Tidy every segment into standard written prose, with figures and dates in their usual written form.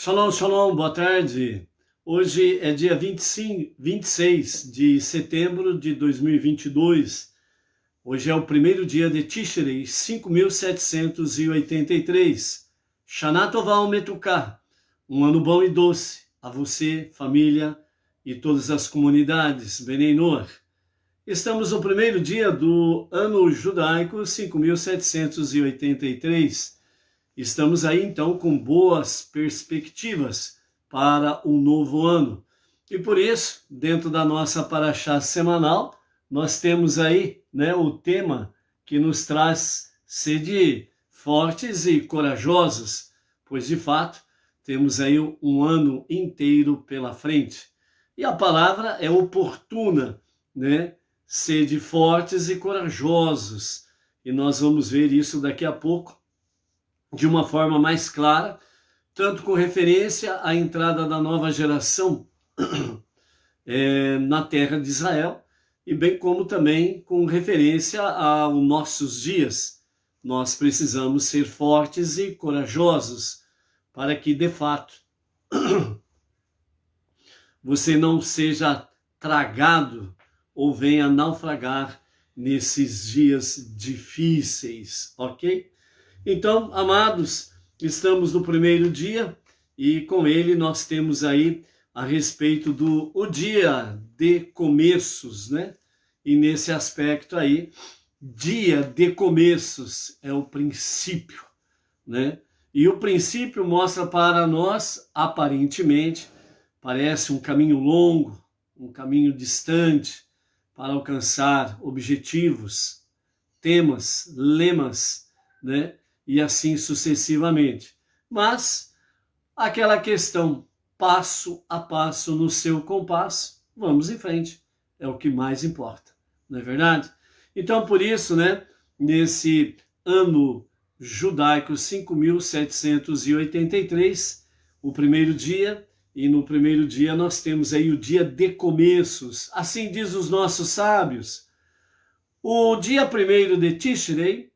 Shalom, shalom, boa tarde. Hoje é dia 26 de setembro de 2022. Hoje é o primeiro dia de Tishrei, 5.783. Shana Tová Umetuká. Um ano bom e doce a você, família e todas as comunidades. Benei Noach. Estamos no primeiro dia do ano judaico, 5.783. Estamos aí, então, com boas perspectivas para um novo ano. E por isso, dentro da nossa paraxá semanal, nós temos aí, o tema que nos traz sede fortes e corajosos, pois, de fato, temos aí um ano inteiro pela frente. E a palavra é oportuna, Sede fortes e corajosos. E nós vamos ver isso daqui a pouco, de uma forma mais clara, tanto com referência à entrada da nova geração na terra de Israel, e bem como também com referência aos nossos dias. Nós precisamos ser fortes e corajosos para que, de fato, você não seja tragado ou venha naufragar nesses dias difíceis, ok? Então, amados, estamos no primeiro dia e com ele nós temos aí a respeito do dia de começos, E nesse aspecto aí, dia de começos é o princípio, E o princípio mostra para nós, aparentemente, parece um caminho longo, um caminho distante para alcançar objetivos, temas, lemas, e assim sucessivamente. Mas aquela questão, passo a passo no seu compasso, vamos em frente, é o que mais importa, não é verdade? Então, por isso, nesse ano judaico 5.783, o primeiro dia, e no primeiro dia nós temos aí o dia de começos, assim diz os nossos sábios. O dia primeiro de Tishrei,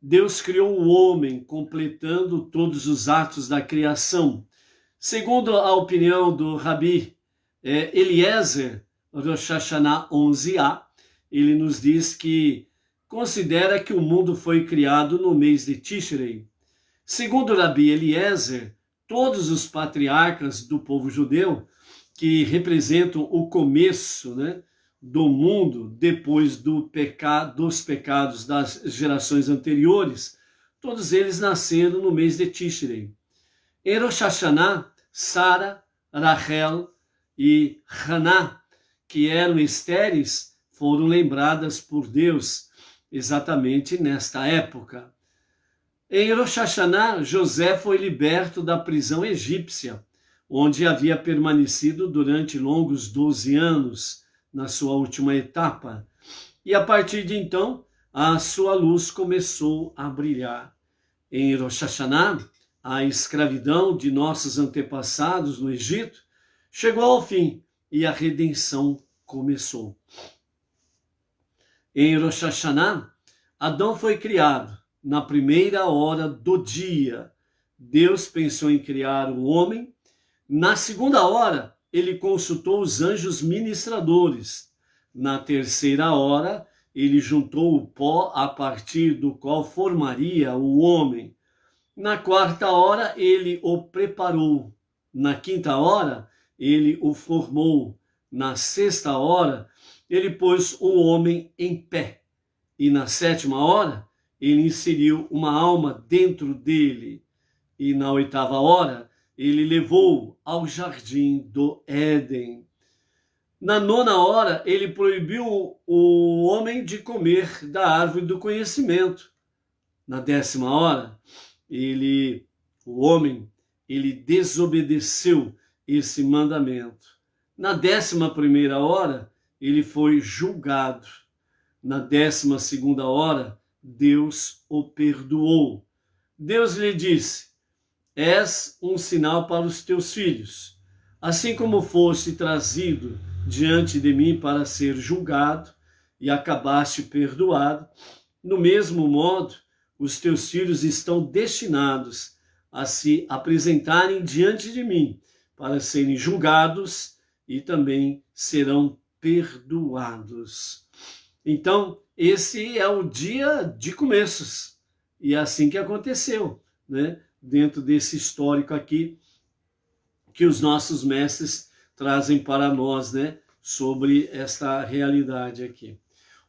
Deus criou o homem, completando todos os atos da criação. Segundo a opinião do Rabi Eliezer, Rosh Hashanah 11a, ele nos diz que considera que o mundo foi criado no mês de Tishrei. Segundo Rabi Eliezer, todos os patriarcas do povo judeu, que representam o começo, do mundo depois dos pecados das gerações anteriores, todos eles nasceram no mês de Tishrei. Em Rosh Hashanah, Sara, Rachel e Haná, que eram estéreis, foram lembradas por Deus exatamente nesta época. Em Rosh Hashanah, José foi liberto da prisão egípcia, onde havia permanecido durante longos 12 anos, na sua última etapa, e a partir de então, a sua luz começou a brilhar. Em Rosh Hashanah, a escravidão de nossos antepassados no Egito chegou ao fim e a redenção começou. Em Rosh Hashanah, Adão foi criado na primeira hora do dia. Deus pensou em criar o homem. Na segunda hora, ele consultou os anjos ministradores. Na terceira hora, ele juntou o pó a partir do qual formaria o homem. Na quarta hora, ele o preparou. Na quinta hora, ele o formou. Na sexta hora, ele pôs o homem em pé. E na sétima hora, ele inseriu uma alma dentro dele. E na oitava hora, ele levou ao jardim do Éden. Na nona hora, ele proibiu o homem de comer da árvore do conhecimento. Na 10ª hora, o homem desobedeceu esse mandamento. Na 11ª hora, ele foi julgado. Na 12ª hora, Deus o perdoou. Deus lhe disse: és um sinal para os teus filhos. Assim como foste trazido diante de mim para ser julgado e acabaste perdoado, no mesmo modo, os teus filhos estão destinados a se apresentarem diante de mim para serem julgados e também serão perdoados. Então, esse é o dia de começos. E é assim que aconteceu, né? Dentro desse histórico aqui que os nossos mestres trazem para nós, né? Sobre esta realidade aqui.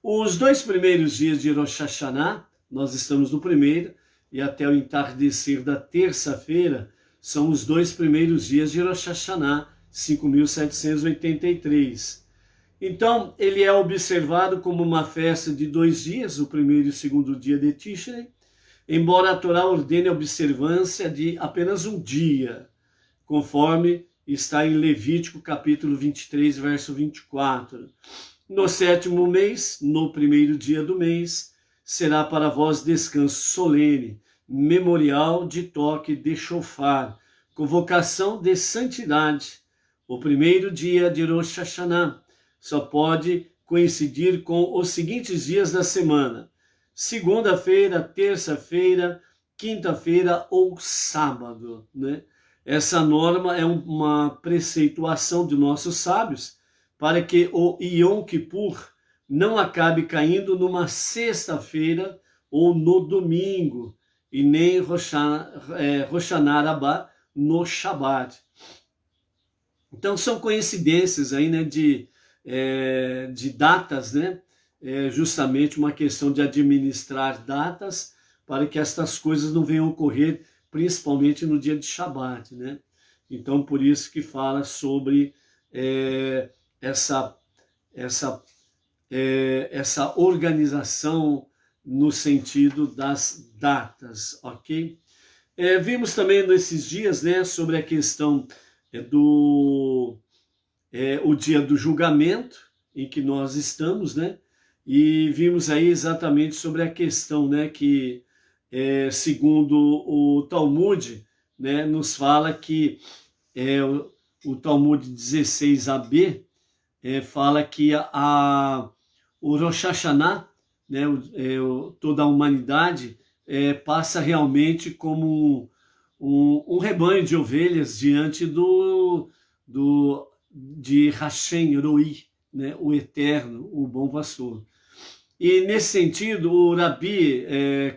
Os 2 primeiros dias de Rosh Hashanah, nós estamos no primeiro, e até o entardecer da terça-feira, são os 2 primeiros dias de Rosh Hashanah, 5.783. Então, ele é observado como uma festa de 2 dias, o primeiro e o segundo dia de Tishrei, embora a Torá ordene a observância de apenas um dia, conforme está em Levítico capítulo 23, verso 24. No 7º mês, no primeiro dia do mês, será para vós descanso solene, memorial de toque de chofar, convocação de santidade. O primeiro dia de Rosh Hashanah só pode coincidir com os seguintes dias da semana: segunda-feira, terça-feira, quinta-feira ou sábado, né? Essa norma é uma preceituação de nossos sábios para que o Yom Kippur não acabe caindo numa sexta-feira ou no domingo, e nem Rosh Hashanah Rabbah no Shabbat. Então são coincidências aí, né, de datas, né? Justamente uma questão de administrar datas para que estas coisas não venham ocorrer, principalmente no dia de Shabbat, né? Então por isso que fala sobre essa organização no sentido das datas, ok? Vimos também nesses dias, né, sobre a questão o dia do julgamento em que nós estamos, né? E vimos aí exatamente sobre a questão, né, que segundo o Talmud, né, nos fala que o Talmud 16ab fala que o Rosh Hashanah, né, toda a humanidade passa realmente como um rebanho de ovelhas diante de Hashem Roi, né, o eterno, o bom pastor. E nesse sentido, o Rabi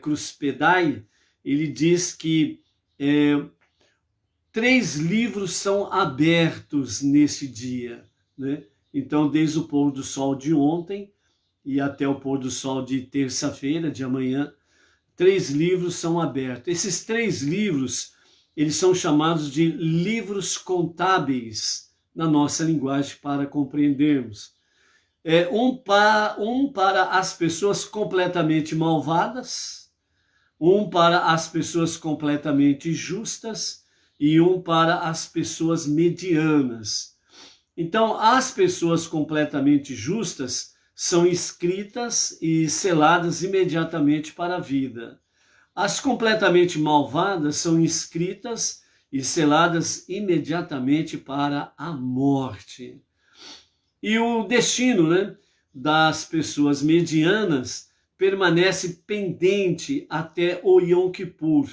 Kruspedai, ele diz que 3 livros são abertos nesse dia, né? Então, desde o pôr do sol de ontem e até o pôr do sol de terça-feira, de amanhã, 3 livros são abertos. Esses 3 livros, eles são chamados de livros contábeis na nossa linguagem para compreendermos. Um para as pessoas completamente malvadas, um para as pessoas completamente justas e um para as pessoas medianas. Então, as pessoas completamente justas são inscritas e seladas imediatamente para a vida. As completamente malvadas são inscritas e seladas imediatamente para a morte. E o destino, né, das pessoas medianas permanece pendente até o Yom Kippur.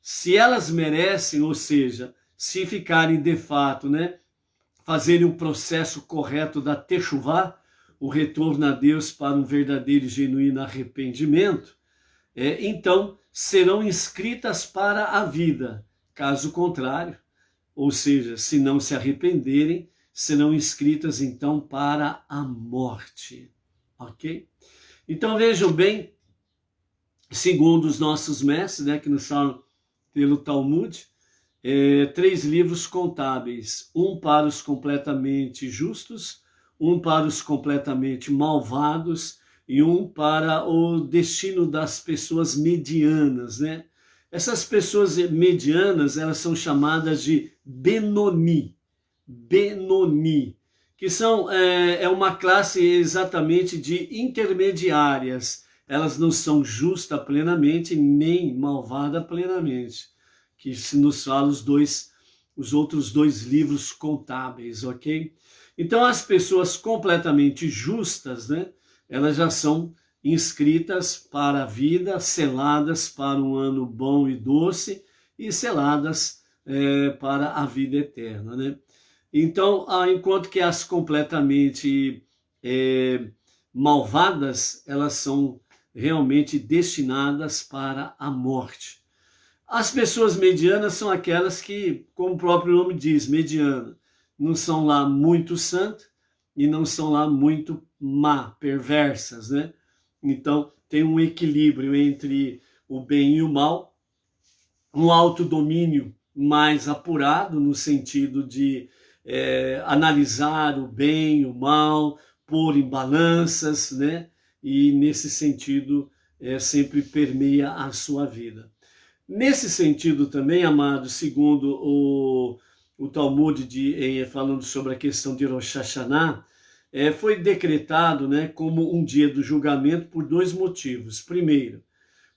Se elas merecem, ou seja, se ficarem de fato, né, fazerem o processo correto da Teshuvá, o retorno a Deus para um verdadeiro e genuíno arrependimento, então serão inscritas para a vida. Caso contrário, ou seja, se não se arrependerem, serão inscritas então para a morte, ok? Então vejam bem, segundo os nossos mestres, né, que nos falam pelo Talmud, 3 livros contábeis, um para os completamente justos, um para os completamente malvados e um para o destino das pessoas medianas, né? Essas pessoas medianas, elas são chamadas de Benoni, que são uma classe exatamente de intermediárias. Elas não são justas plenamente, nem malvada plenamente, que se nos fala os outros 2 livros contábeis, ok? Então, as pessoas completamente justas, né, elas já são inscritas para a vida, seladas para um ano bom e doce, e seladas para a vida eterna, né? Então, enquanto que as completamente malvadas, elas são realmente destinadas para a morte. As pessoas medianas são aquelas que, como o próprio nome diz, mediana, não são lá muito santas e não são lá muito perversas, né? Então, tem um equilíbrio entre o bem e o mal, um autodomínio mais apurado, no sentido de analisar o bem, o mal, pôr em balanças, né? E nesse sentido sempre permeia a sua vida. Nesse sentido também, amados, segundo o Talmud, falando sobre a questão de Rosh Hashanah, foi decretado, né, como um dia do julgamento por dois motivos. Primeiro,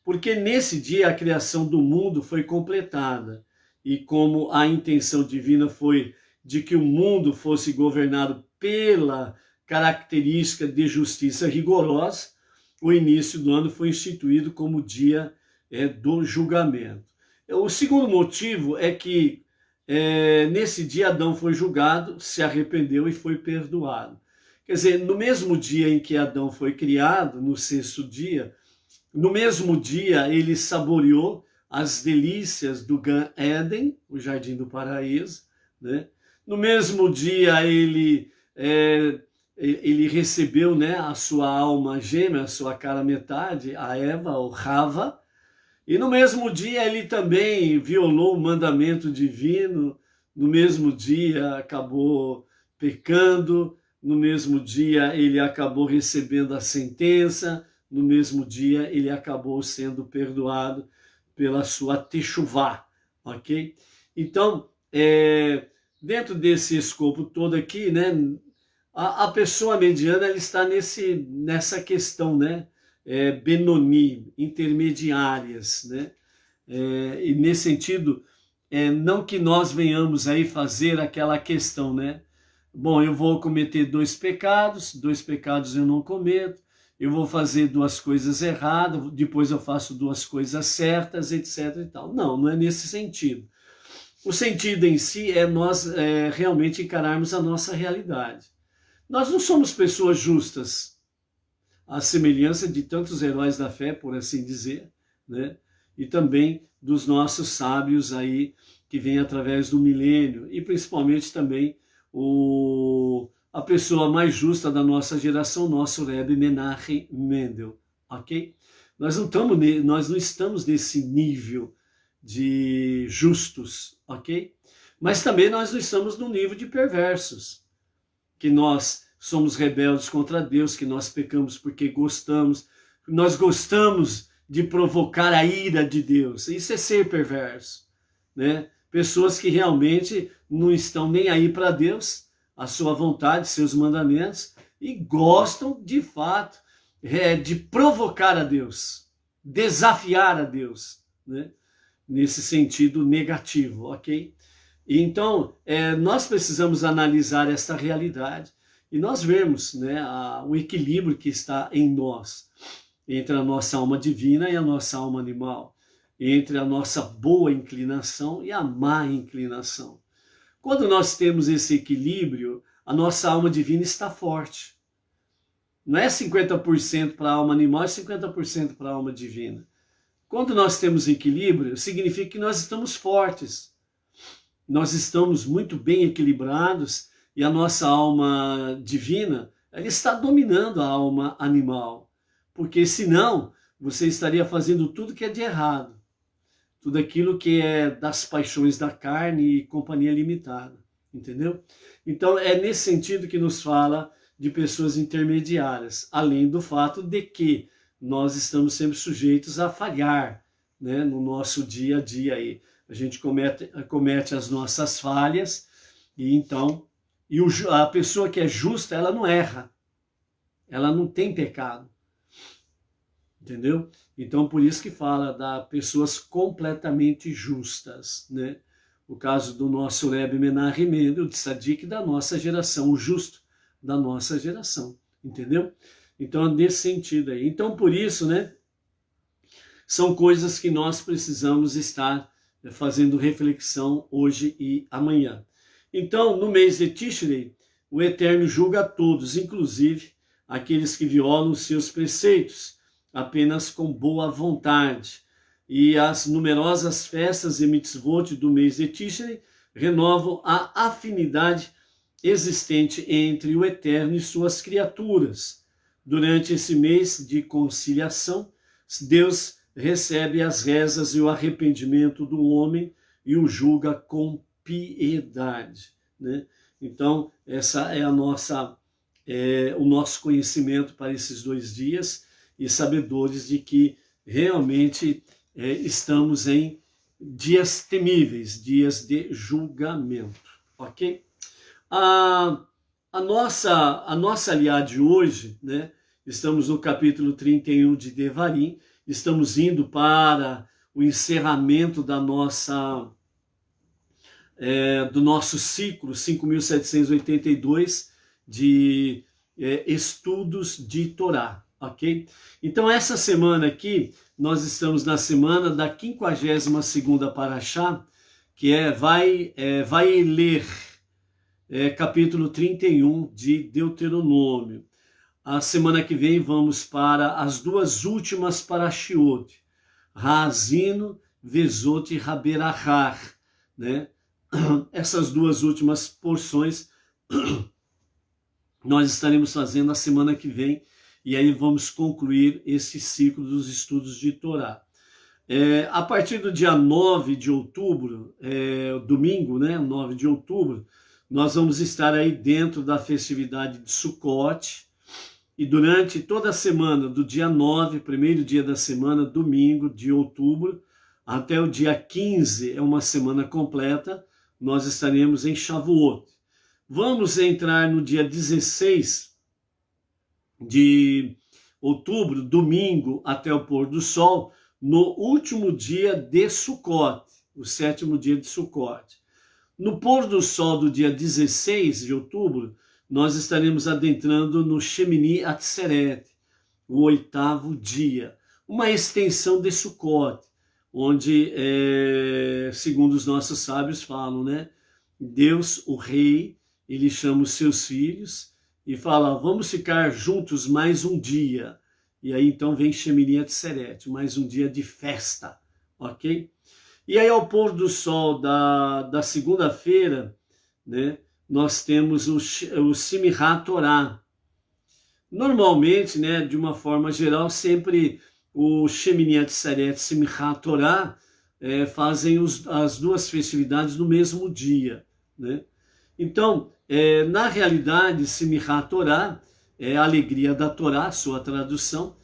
porque nesse dia a criação do mundo foi completada, e como a intenção divina foi de que o mundo fosse governado pela característica de justiça rigorosa, o início do ano foi instituído como dia do julgamento. O segundo motivo é que nesse dia Adão foi julgado, se arrependeu e foi perdoado. Quer dizer, no mesmo dia em que Adão foi criado, no sexto dia, no mesmo dia ele saboreou as delícias do Gan Eden, o Jardim do Paraíso, né? No mesmo dia ele recebeu, né, a sua alma gêmea, a sua cara metade, a Eva, ou Rava, e no mesmo dia ele também violou o mandamento divino, no mesmo dia acabou pecando, no mesmo dia ele acabou recebendo a sentença, no mesmo dia ele acabou sendo perdoado pela sua techuvá, ok? Então, dentro desse escopo todo aqui, né, a pessoa mediana ela está nessa questão, né, Benoni, intermediárias, né? E nesse sentido, não que nós venhamos aí fazer aquela questão, né? Bom, eu vou cometer dois pecados eu não cometo, eu vou fazer duas coisas erradas, depois eu faço duas coisas certas, etc. e tal. Não é nesse sentido. O sentido em si é nós realmente encararmos a nossa realidade. Nós não somos pessoas justas, à semelhança de tantos heróis da fé, por assim dizer, né? E também dos nossos sábios aí, que vêm através do milênio, e principalmente também a pessoa mais justa da nossa geração, nosso Rebbe Menachem Mendel, ok? Nós não estamos nesse nível de justos, ok? Mas também nós não estamos no nível de perversos, que nós somos rebeldes contra Deus, que nós pecamos porque nós gostamos de provocar a ira de Deus. Isso é ser perverso, né? Pessoas que realmente não estão nem aí para Deus, a sua vontade, seus mandamentos, e gostam de fato de provocar a Deus, desafiar a Deus, né? Nesse sentido negativo, ok? E então, nós precisamos analisar esta realidade e nós vemos, né, o equilíbrio que está em nós, entre a nossa alma divina e a nossa alma animal, entre a nossa boa inclinação e a má inclinação. Quando nós temos esse equilíbrio, a nossa alma divina está forte. Não é 50% para a alma animal e 50% para a alma divina. Quando nós temos equilíbrio, significa que nós estamos fortes. Nós estamos muito bem equilibrados e a nossa alma divina ela está dominando a alma animal. Porque senão você estaria fazendo tudo que é de errado. Tudo aquilo que é das paixões da carne e companhia limitada. Entendeu? Então é nesse sentido que nos fala de pessoas intermediárias. Além do fato de que nós estamos sempre sujeitos a falhar, né, no nosso dia a dia aí. A gente comete as nossas falhas e então a pessoa que é justa, ela não erra. Ela não tem pecado. Entendeu? Então por isso que fala da pessoas completamente justas, né? O caso do nosso Rebbe Menachem Mendel, de Tzadik da nossa geração, o justo da nossa geração, entendeu? Então, nesse sentido aí. Então, por isso, né, são coisas que nós precisamos estar fazendo reflexão hoje e amanhã. Então, no mês de Tishrei, o Eterno julga a todos, inclusive aqueles que violam os seus preceitos, apenas com boa vontade. E as numerosas festas e mitzvot do mês de Tishrei renovam a afinidade existente entre o Eterno e suas criaturas. Durante esse mês de conciliação, Deus recebe as rezas e o arrependimento do homem e o julga com piedade, né? Então, essa é o nosso conhecimento para esses 2 dias, e sabedores de que realmente estamos em dias temíveis, dias de julgamento, ok? A nossa aliá de hoje, né? Estamos no capítulo 31 de Devarim, estamos indo para o encerramento do nosso ciclo 5.782 de estudos de Torá, ok? Então, essa semana aqui, nós estamos na semana da 52ª Parashá, que vai ler capítulo 31 de Deuteronômio. A semana que vem vamos para as 2 últimas Parashiot, Haazino, Vezot e Haberachar, né? Essas 2 últimas porções nós estaremos fazendo a semana que vem, e aí vamos concluir esse ciclo dos estudos de Torá. A partir do dia 9 de outubro, domingo, né, 9 de outubro, nós vamos estar aí dentro da festividade de Sukkot, e durante toda a semana, do dia 9, primeiro dia da semana, domingo de outubro, até o dia 15, é uma semana completa, nós estaremos em Shavuot. Vamos entrar no dia 16 de outubro, domingo, até o pôr do sol, no último dia de Sukkot, o 7º dia de Sukkot. No pôr do sol do dia 16 de outubro, nós estaremos adentrando no Shemini Atzeret, o 8º dia, uma extensão de Sukkot, onde, segundo os nossos sábios falam, né, Deus, o rei, ele chama os seus filhos e fala, vamos ficar juntos mais um dia. E aí então vem Shemini Atzeret, mais um dia de festa, ok? E aí ao pôr do sol da segunda-feira, né, nós temos o Simchat Torah. Normalmente, né, de uma forma geral, sempre o Shemini Atzeret e Simchat Torah fazem as 2 festividades no mesmo dia, né? Então, na realidade, Simchat Torah é a alegria da Torá, sua tradução,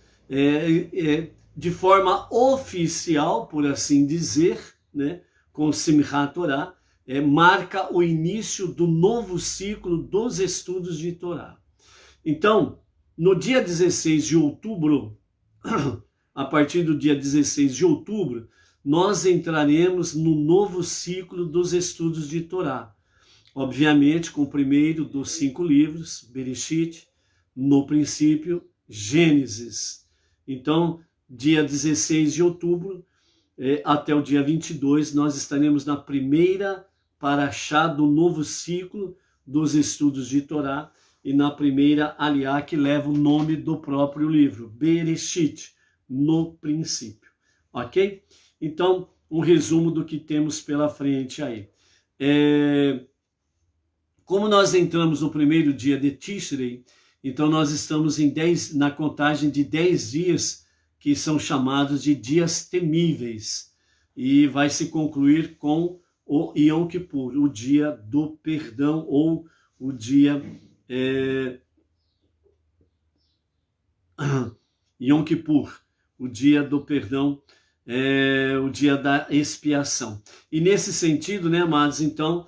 de forma oficial, por assim dizer, né, com Simchat Torah, marca o início do novo ciclo dos estudos de Torá. Então, no dia 16 de outubro, a partir do dia 16 de outubro, nós entraremos no novo ciclo dos estudos de Torá. Obviamente, com o primeiro dos 5 livros, Bereshit, no princípio, Gênesis. Então, dia 16 de outubro até o dia 22, nós estaremos na primeira Parashá do novo ciclo dos estudos de Torá e na primeira aliá que leva o nome do próprio livro, Bereshit, no princípio. Ok? Então, um resumo do que temos pela frente aí. Como nós entramos no primeiro dia de Tishrei, então nós estamos na contagem de 10 dias que são chamados de dias temíveis, e vai se concluir com o Yom Kippur, o dia do perdão, ou o dia Yom Kippur, o dia do perdão, o dia da expiação. E nesse sentido, né, amados, então,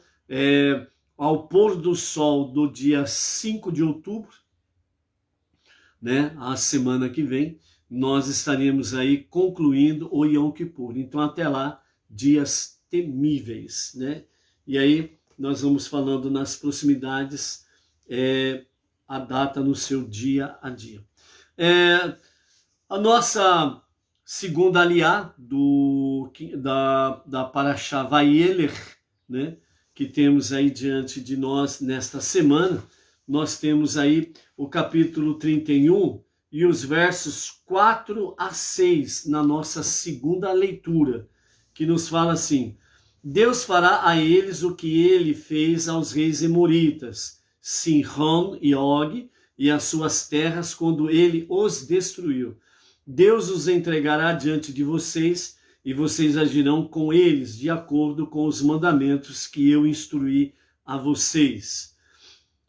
ao pôr do sol do dia 5 de outubro, né, a semana que vem, nós estaremos aí concluindo o Yom Kippur. Então, até lá, dias temíveis, né? E aí, nós vamos falando nas proximidades, a data no seu dia a dia. A nossa segunda aliá da Parashá Vayelech, né, que temos aí diante de nós nesta semana. Nós temos aí o capítulo 31 e os versos 4 a 6 na nossa segunda leitura, que nos fala assim: Deus fará a eles o que ele fez aos reis emoritas, Sihon e Og, e as suas terras, quando ele os destruiu. Deus os entregará diante de vocês, e vocês agirão com eles de acordo com os mandamentos que eu instruí a vocês.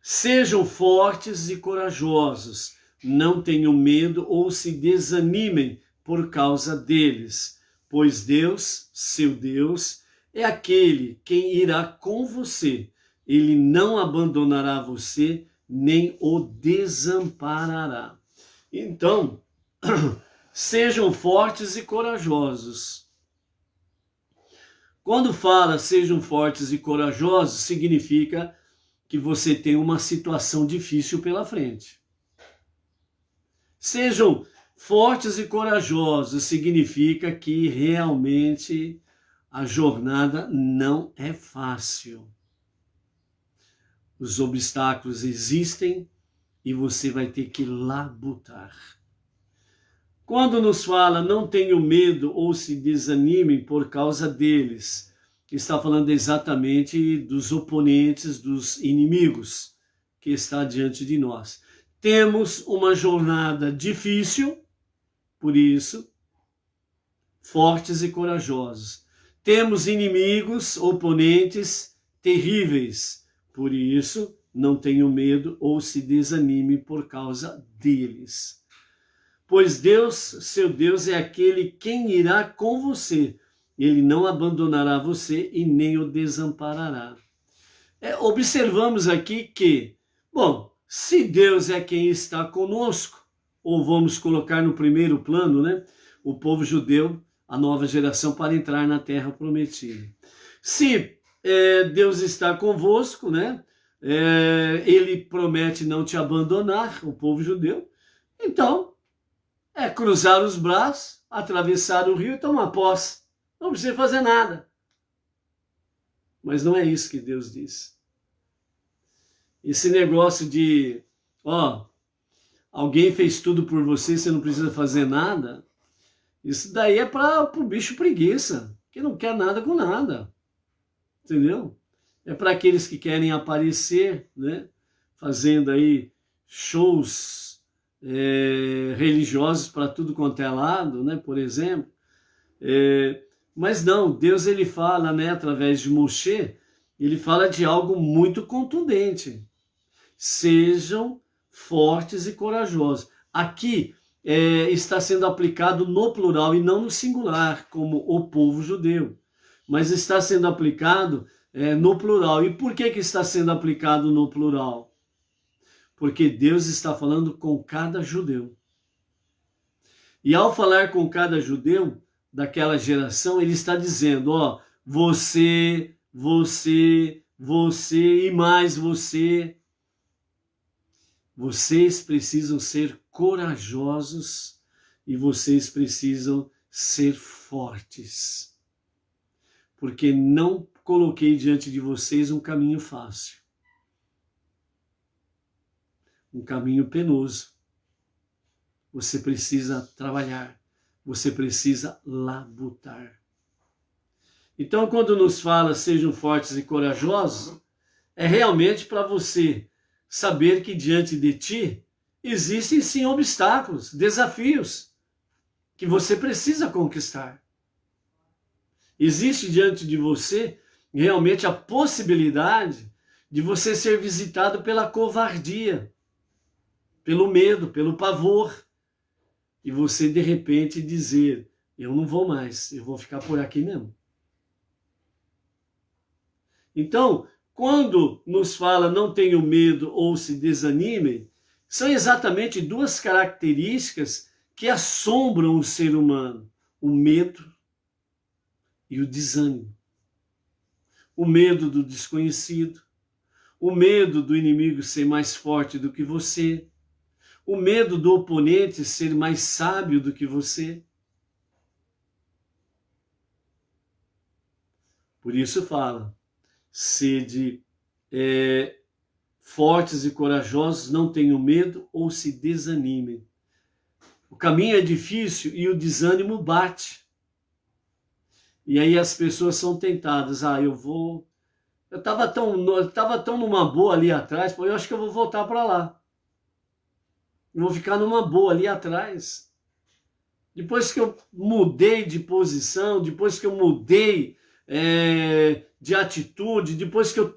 Sejam fortes e corajosos, não tenham medo ou se desanimem por causa deles, pois Deus, seu Deus, é aquele quem irá com você. Ele não abandonará você, nem o desamparará. Então, sejam fortes e corajosos. Quando fala sejam fortes e corajosos, significa que você tem uma situação difícil pela frente. Sejam fortes e corajosos significa que realmente a jornada não é fácil. Os obstáculos existem e você vai ter que labutar. Quando nos fala não tenham medo ou se desanimem por causa deles, está falando exatamente dos oponentes, dos inimigos que está diante de nós. Temos uma jornada difícil, por isso, fortes e corajosos. Temos inimigos, oponentes terríveis, por isso, não tenham medo ou se desanime por causa deles. Pois Deus, seu Deus, é aquele quem irá com você. Ele não abandonará você e nem o desamparará. Observamos aqui que, bom, se Deus é quem está conosco, ou vamos colocar no primeiro plano, né, o povo judeu, a nova geração, para entrar na terra prometida. Se Deus está convosco, né? Ele promete não te abandonar, o povo judeu. Então, cruzar os braços, atravessar o rio e tomar posse. Não precisa fazer nada. Mas não é isso que Deus diz. Esse negócio de, alguém fez tudo por você, você não precisa fazer nada, isso daí é para o bicho preguiça, que não quer nada com nada. Entendeu? É para aqueles que querem aparecer, né? Fazendo aí shows religiosos para tudo quanto é lado, né? Por exemplo. Mas não, Deus ele fala, né? Através de Moshe, ele fala de algo muito contundente. Sejam fortes e corajosos. Aqui está sendo aplicado no plural e não no singular, como o povo judeu. Mas está sendo aplicado no plural. E por que está sendo aplicado no plural? Porque Deus está falando com cada judeu. E ao falar com cada judeu daquela geração, ele está dizendo, você e mais você. Vocês precisam ser corajosos e vocês precisam ser fortes. Porque não coloquei diante de vocês um caminho fácil. Um caminho penoso. Você precisa trabalhar. Você precisa labutar. Então, quando nos fala sejam fortes e corajosos, é realmente para você saber que diante de ti existem sim obstáculos, desafios que você precisa conquistar. Existe diante de você realmente a possibilidade de você ser visitado pela covardia, pelo medo, pelo pavor, e você de repente dizer, eu não vou mais, eu vou ficar por aqui mesmo. Então, quando nos fala não tenham medo ou se desanimem, são exatamente duas características que assombram o ser humano, o medo e o desânimo. O medo do desconhecido, o medo do inimigo ser mais forte do que você, o medo do oponente ser mais sábio do que você. Por isso fala, sede fortes e corajosos, não tenham medo ou se desanimem. O caminho é difícil e o desânimo bate. E aí as pessoas são tentadas, eu estava tão numa boa ali atrás, eu acho que eu vou voltar para lá. Eu vou ficar numa boa ali atrás. Depois que eu mudei de posição, depois que eu mudei de atitude, depois que eu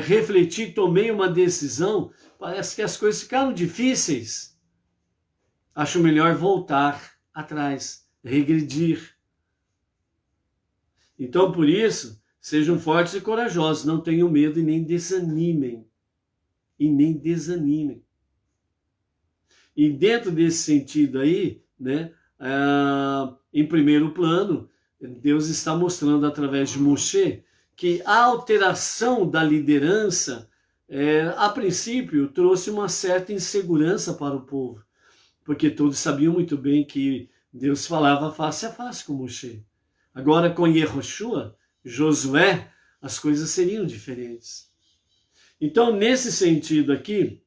refleti, tomei uma decisão, parece que as coisas ficaram difíceis. Acho melhor voltar atrás, regredir. Então, por isso, sejam fortes e corajosos, não tenham medo e nem desanimem. E nem desanimem. E dentro desse sentido aí, né, em primeiro plano, Deus está mostrando através de Moshe que a alteração da liderança, a princípio, trouxe uma certa insegurança para o povo, porque todos sabiam muito bem que Deus falava face a face com Moshe. Agora, com Yehoshua, Josué, as coisas seriam diferentes. Então, nesse sentido aqui,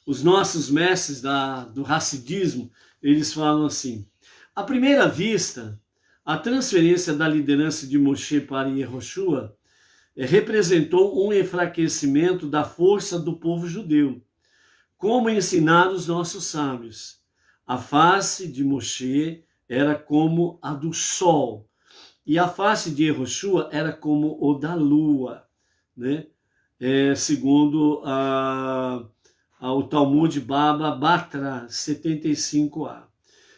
os nossos mestres do Hassidismo, eles falam assim, à primeira vista, a transferência da liderança de Moshe para Yehoshua representou um enfraquecimento da força do povo judeu, como ensinaram os nossos sábios. A face de Moshe era como a do sol, e a face de Yehoshua era como o da lua, né? Segundo o Talmud Baba Batra 75a.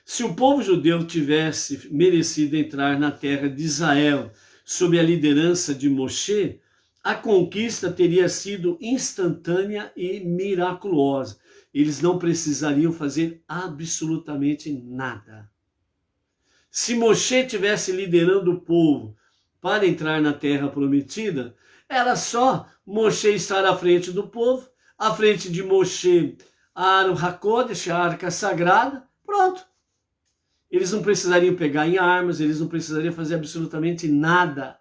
Se o povo judeu tivesse merecido entrar na terra de Israel sob a liderança de Moshe, a conquista teria sido instantânea e miraculosa. Eles não precisariam fazer absolutamente nada. Se Moshe tivesse liderando o povo para entrar na terra prometida, era só Moshe estar à frente do povo, à frente de Moshe, Aaron HaKodesh, a arca sagrada, pronto. Eles não precisariam pegar em armas, eles não precisariam fazer absolutamente nada.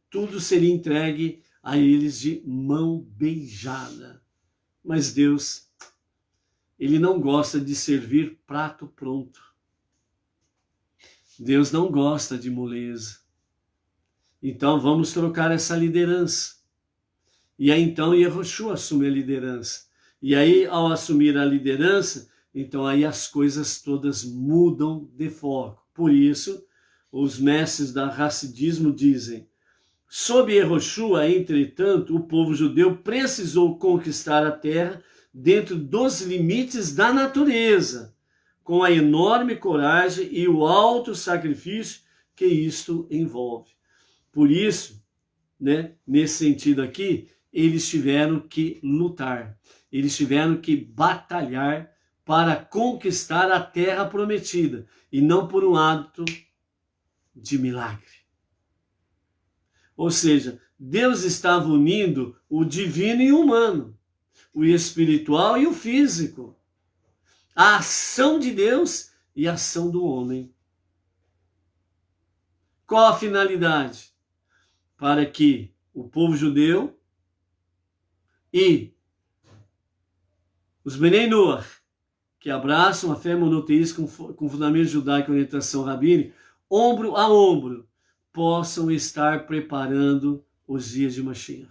Tudo seria entregue a eles de mão beijada. Mas Deus, Ele não gosta de servir prato pronto. Deus não gosta de moleza. Então vamos trocar essa liderança. E aí então Yehoshua assume a liderança. E aí ao assumir a liderança, então aí as coisas todas mudam de foco. Por isso, os mestres da Hassidismo dizem, sob Yehoshua, entretanto, o povo judeu precisou conquistar a terra dentro dos limites da natureza, com a enorme coragem e o alto sacrifício que isto envolve. Por isso, né, nesse sentido aqui, eles tiveram que lutar, eles tiveram que batalhar para conquistar a terra prometida, e não por um ato de milagre. Ou seja, Deus estava unindo o divino e o humano, o espiritual e o físico, a ação de Deus e a ação do homem. Qual a finalidade? Para que o povo judeu e os Benei Noach, que abraçam a fé monoteísta com fundamento judaico e orientação rabínica, ombro a ombro, possam estar preparando os dias de Mashiach,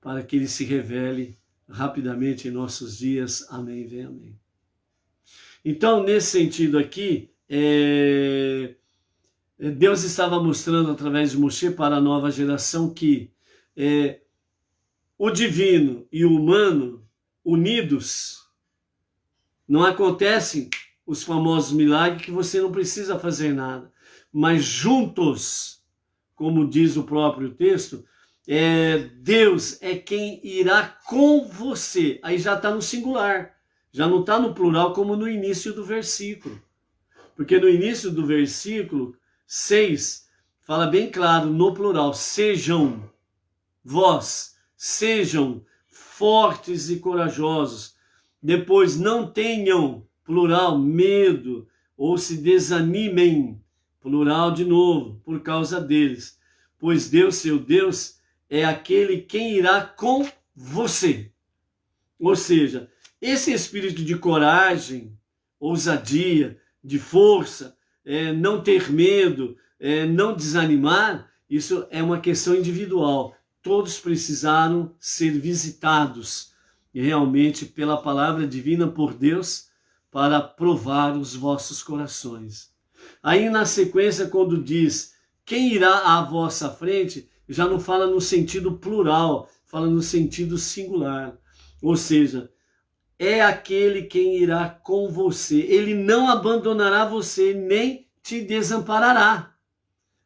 para que ele se revele rapidamente em nossos dias. Amém, vem amém. Então, nesse sentido aqui, Deus estava mostrando através de Moshe para a nova geração que o divino e o humano unidos, não acontecem os famosos milagres que você não precisa fazer nada, mas juntos, como diz o próprio texto, Deus é quem irá com você. Aí já está no singular, já não está no plural como no início do versículo. Porque no início do versículo 6, fala bem claro no plural, sejam vós, sejam fortes e corajosos. Depois, não tenham, plural, medo ou se desanimem, plural de novo, por causa deles. Pois Deus, seu Deus, é aquele quem irá com você. Ou seja, esse espírito de coragem, ousadia, de força, não ter medo, não desanimar, isso é uma questão individual. Todos precisaram ser visitados realmente pela palavra divina por Deus para provar os vossos corações. Aí na sequência, quando diz quem irá à vossa frente, já não fala no sentido plural, fala no sentido singular. Ou seja, é aquele quem irá com você. Ele não abandonará você, nem te desamparará.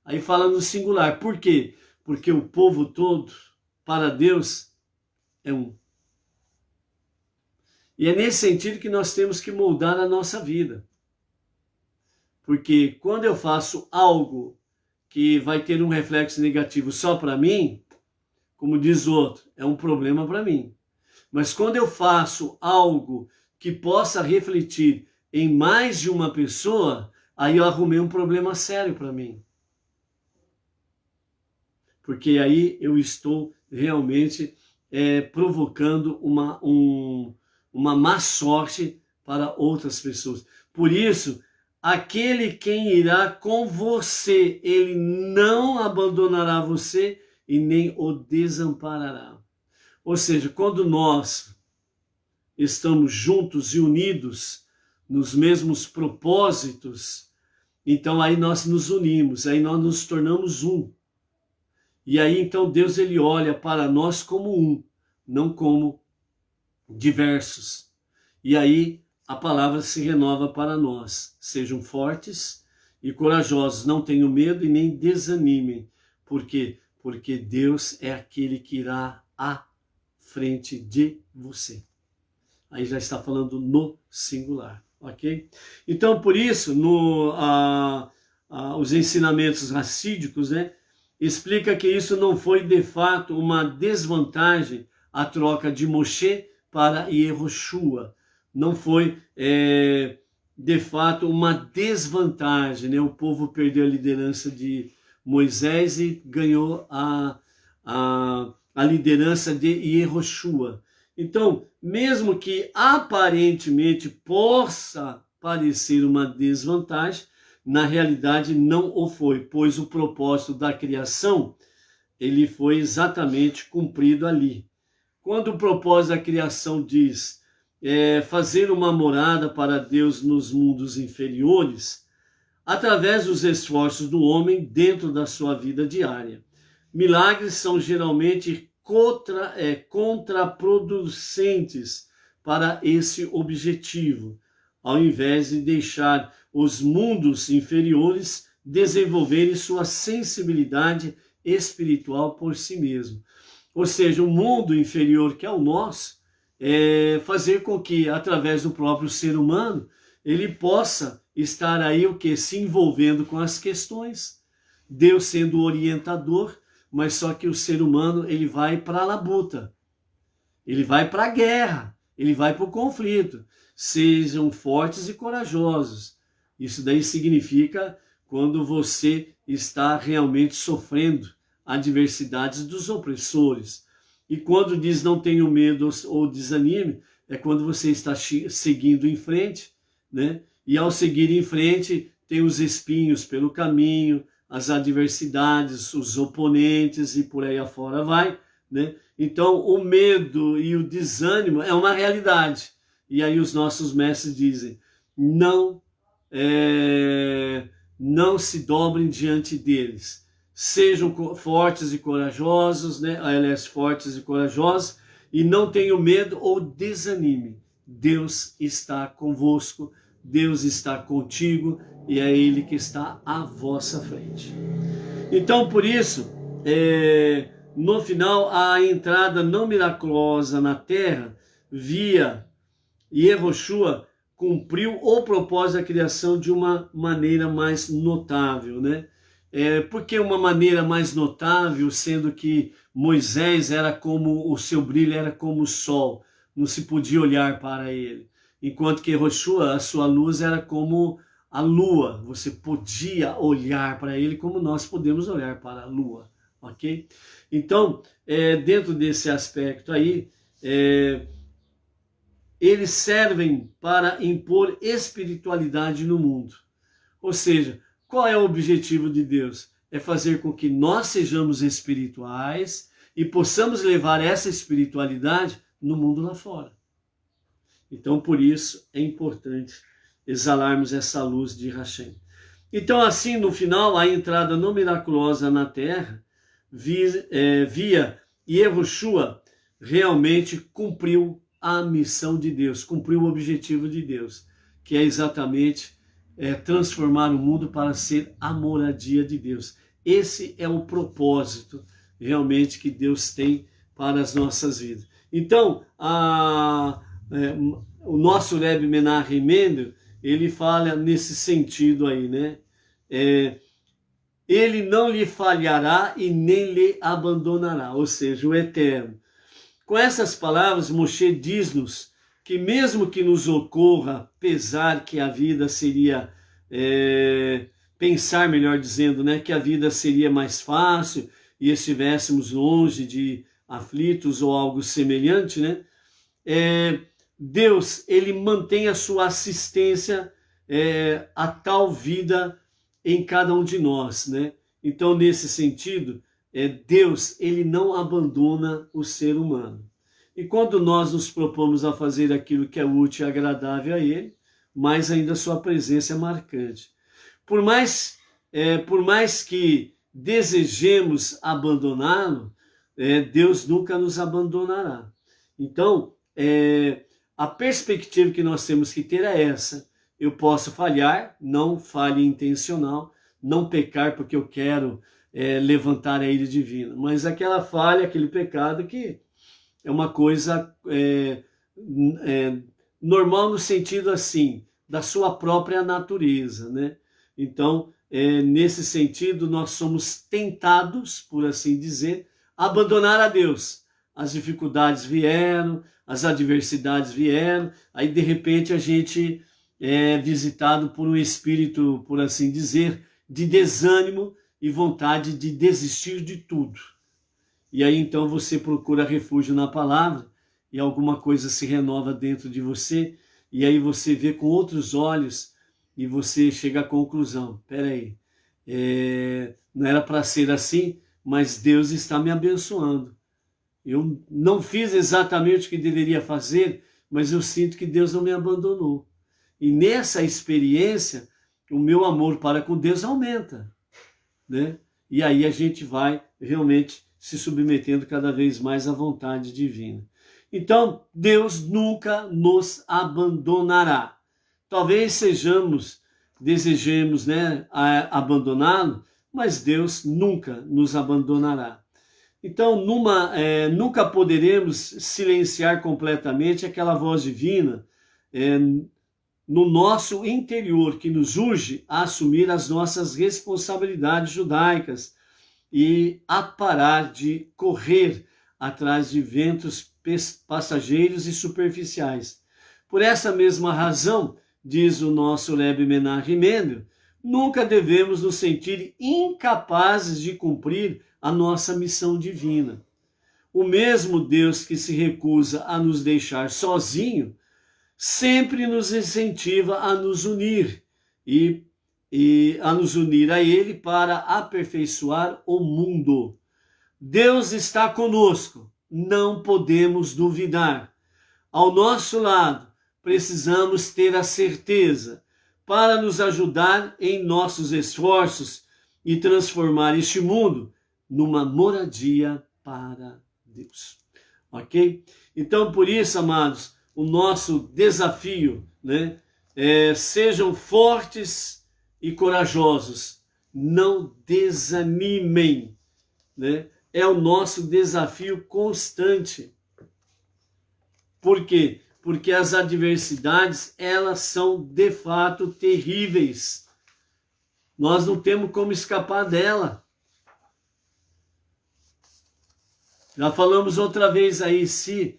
Aí fala no singular. Por quê? Porque o povo todo, para Deus, é um. E é nesse sentido que nós temos que moldar a nossa vida. Porque quando eu faço algo que vai ter um reflexo negativo só para mim, como diz o outro, é um problema para mim. Mas quando eu faço algo que possa refletir em mais de uma pessoa, aí eu arrumei um problema sério para mim. Porque aí eu estou realmente provocando uma má sorte para outras pessoas. Por isso, aquele quem irá com você, ele não abandonará você e nem o desamparará. Ou seja, quando nós estamos juntos e unidos nos mesmos propósitos, então aí nós nos unimos, aí nós nos tornamos um. E aí então Deus ele olha para nós como um, não como diversos. E aí a palavra se renova para nós. Sejam fortes e corajosos, não tenham medo e nem desanimem. Por quê? Porque Deus é aquele que irá à frente de você. Aí já está falando no singular, ok? Então, por isso, os ensinamentos racídicos, né, explica que isso não foi de fato uma desvantagem a troca de Moshe para Yehoshua. Não foi de fato uma desvantagem, né? O povo perdeu a liderança de Moisés e ganhou a liderança de Yehoshua. Então, mesmo que aparentemente possa parecer uma desvantagem, na realidade não o foi, pois o propósito da criação ele foi exatamente cumprido ali. Quando o propósito da criação diz fazer uma morada para Deus nos mundos inferiores, através dos esforços do homem dentro da sua vida diária. Milagres são geralmente contraproducentes para esse objetivo, ao invés de deixar os mundos inferiores desenvolverem sua sensibilidade espiritual por si mesmo. Ou seja, o mundo inferior que é o nosso, fazer com que, através do próprio ser humano, ele possa estar aí o que? Se envolvendo com as questões. Deus sendo o orientador, mas só que o ser humano ele vai para a labuta, ele vai para a guerra, ele vai para o conflito. Sejam fortes e corajosos. Isso daí significa quando você está realmente sofrendo adversidades dos opressores. E quando diz não tenho medo ou desanime, é quando você está seguindo em frente, né? E ao seguir em frente, tem os espinhos pelo caminho, as adversidades, os oponentes e por aí afora vai, né? Então, o medo e o desânimo é uma realidade. E aí os nossos mestres dizem, não se dobrem diante deles. Sejam fortes e corajosos, né? Aliás, fortes e corajosos, e não tenham medo ou desanime. Deus está convosco, Deus está contigo, e é Ele que está à vossa frente. Então, por isso, no final, a entrada não miraculosa na terra, via Yehoshua, cumpriu o propósito da criação de uma maneira mais notável, né? Por que uma maneira mais notável, sendo que Moisés era como, o seu brilho era como o sol, não se podia olhar para ele, enquanto que Yehoshua, a sua luz era como a lua, você podia olhar para ele como nós podemos olhar para a lua, ok? Então, dentro desse aspecto aí, eles servem para impor espiritualidade no mundo. Ou seja, qual é o objetivo de Deus? É fazer com que nós sejamos espirituais e possamos levar essa espiritualidade no mundo lá fora. Então, por isso, é importante exalarmos essa luz de Hashem. Então, assim, no final, a entrada não miraculosa na Terra, via Yehoshua, realmente cumpriu a missão de Deus, cumpriu o objetivo de Deus, que é exatamente transformar o mundo para ser a moradia de Deus. Esse é o propósito realmente que Deus tem para as nossas vidas. Então, o nosso Rebbe Menachem Mendel, ele fala nesse sentido aí, né? Ele não lhe falhará e nem lhe abandonará, ou seja, o Eterno. Com essas palavras, Moshe diz-nos que mesmo que nos ocorra pesar que a vida seria, pensar melhor dizendo, né, que a vida seria mais fácil e estivéssemos longe de aflitos ou algo semelhante, né? Deus, ele mantém a sua assistência a tal vida em cada um de nós, né? Então, nesse sentido, Deus, ele não abandona o ser humano. E quando nós nos propomos a fazer aquilo que é útil e agradável a ele, mais ainda a sua presença é marcante. Por mais que desejemos abandoná-lo, Deus nunca nos abandonará. Então, a perspectiva que nós temos que ter é essa. Eu posso falhar, não falha intencional, não pecar porque eu quero levantar a ira divina, mas aquela falha, aquele pecado que é uma coisa normal no sentido assim, da sua própria natureza, né? Então, nesse sentido, nós somos tentados, por assim dizer, a abandonar a Deus. As dificuldades vieram, as adversidades vieram, aí de repente a gente é visitado por um espírito, por assim dizer, de desânimo e vontade de desistir de tudo. E aí então você procura refúgio na palavra e alguma coisa se renova dentro de você e aí você vê com outros olhos e você chega à conclusão, peraí, não era para ser assim, mas Deus está me abençoando. Eu não fiz exatamente o que deveria fazer, mas eu sinto que Deus não me abandonou. E nessa experiência, o meu amor para com Deus aumenta, né? E aí a gente vai realmente se submetendo cada vez mais à vontade divina. Então, Deus nunca nos abandonará. Talvez desejemos, né, abandoná-lo, mas Deus nunca nos abandonará. Então, nunca poderemos silenciar completamente aquela voz divina no nosso interior, que nos urge a assumir as nossas responsabilidades judaicas e a parar de correr atrás de ventos passageiros e superficiais. Por essa mesma razão, diz o nosso Rebbe Menachem Mendel, nunca devemos nos sentir incapazes de cumprir a nossa missão divina. O mesmo Deus que se recusa a nos deixar sozinho, sempre nos incentiva a nos unir e a nos unir a Ele para aperfeiçoar o mundo. Deus está conosco, não podemos duvidar. Ao nosso lado, precisamos ter a certeza para nos ajudar em nossos esforços e transformar este mundo numa moradia para Deus. Ok? Então, por isso, amados, o nosso desafio, né, sejam fortes e corajosos, não desanimem, né? É o nosso desafio constante. Por quê? Porque as adversidades, elas são de fato terríveis. Nós não temos como escapar dela. Já falamos outra vez aí, se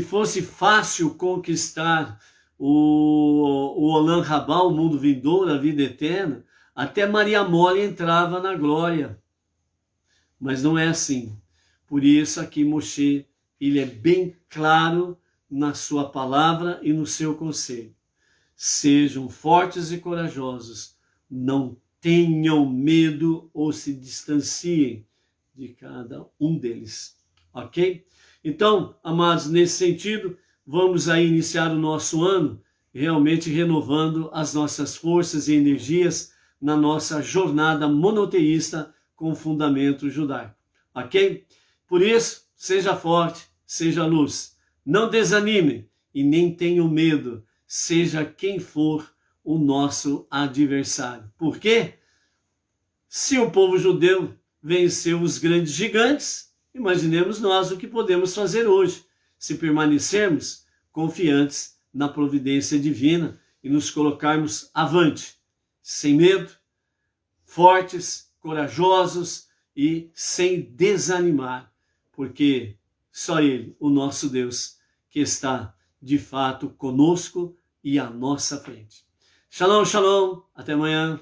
fosse fácil conquistar o Olam Rabá, o mundo vindouro, a vida eterna, até Maria Mole entrava na glória. Mas não é assim. Por isso aqui Moshe, ele é bem claro na sua palavra e no seu conselho. Sejam fortes e corajosos, não tenham medo ou se distanciem de cada um deles. Ok? Então, amados, nesse sentido, vamos aí iniciar o nosso ano realmente renovando as nossas forças e energias na nossa jornada monoteísta com fundamento judaico. Ok? Por isso, seja forte, seja luz. Não desanime e nem tenham medo, seja quem for o nosso adversário. Por quê? Se o povo judeu venceu os grandes gigantes, imaginemos nós o que podemos fazer hoje, se permanecermos confiantes na providência divina e nos colocarmos avante, sem medo, fortes, corajosos e sem desanimar, porque só Ele, o nosso Deus, que está de fato conosco e à nossa frente. Shalom, shalom, até amanhã.